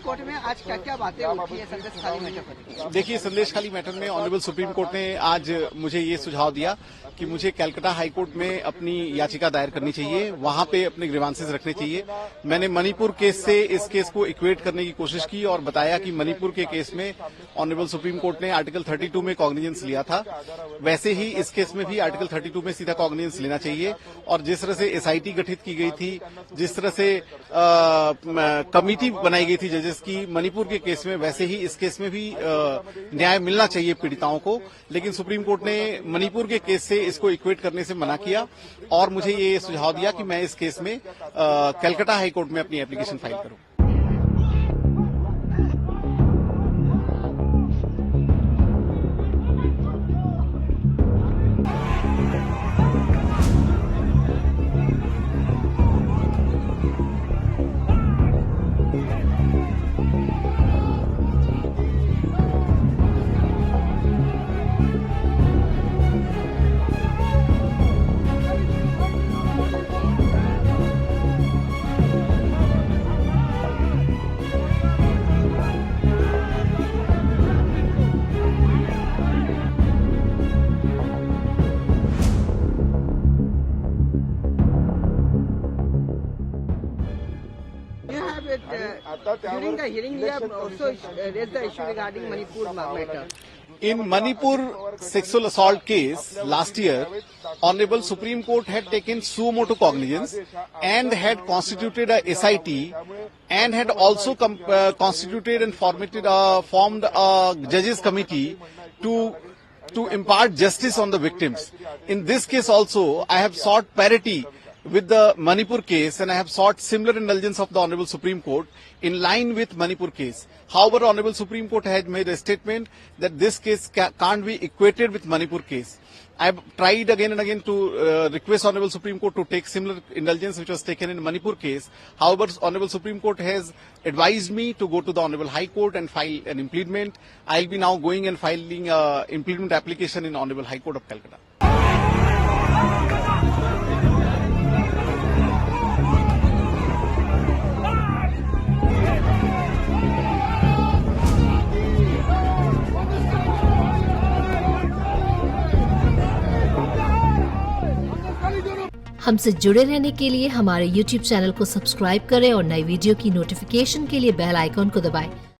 Court में आज क्या क्या बातें उठी है संदेश खाली मैटर पर? देखिए, संदेश खाली मैटर में ऑनरेबल सुप्रीम कोर्ट ने आज मुझे ये सुझाव दिया कि मुझे कलकत्ता हाई कोर्ट में अपनी याचिका दायर करनी चाहिए, वहां पे अपने ग्रीवांसेस रखने चाहिए। मैंने मणिपुर केस से इस केस को इक्वेट करने की कोशिश की और बताया कि मणिपुर के केस में ऑनरेबल सुप्रीम कोर्ट ने आर्टिकल 32 में कॉग्निजेंस लिया था, वैसे ही इस केस में भी आर्टिकल 32 में सीधा कॉग्निजेंस लेना चाहिए। और जिस तरह से एसआईटी गठित की गई थी, जिस तरह से कमिटी बनाई गई थी जजेस की मणिपुर के केस में, वैसे ही इस केस में भी न्याय मिलना चाहिए पीड़िताओं को। लेकिन सुप्रीम कोर्ट ने मणिपुर के केस से इसको इक्वेट करने से मना किया और मुझे ये सुझाव दिया कि मैं इस केस में कलकत्ता हाई कोर्ट में अपनी एप्लीकेशन फाइल करूं। During the hearing, we have also raised the issue regarding Manipur matter. In Manipur sexual assault case last year, Honorable Supreme Court had taken suo motu cognizance and had constituted a SIT and had also constituted and formed a judges committee to impart justice on the victims. In this case also, I have sought parity with the Manipur case and I have sought similar indulgence of the Honorable Supreme Court in line with Manipur case. However, Honorable Supreme Court has made a statement that this case can't be equated with Manipur case. I have tried again and again to request Honorable Supreme Court to take similar indulgence which was taken in Manipur case. However, Honorable Supreme Court has advised me to go to the Honorable High Court and file an impleadment. I will be now going and filing an impleadment application in Honorable High Court of Calcutta. हमसे जुड़े रहने के लिए हमारे YouTube channel को subscribe करें और नई वीडियो की नोटिफिकेशन के लिए बेल आइकॉन को दबाएं।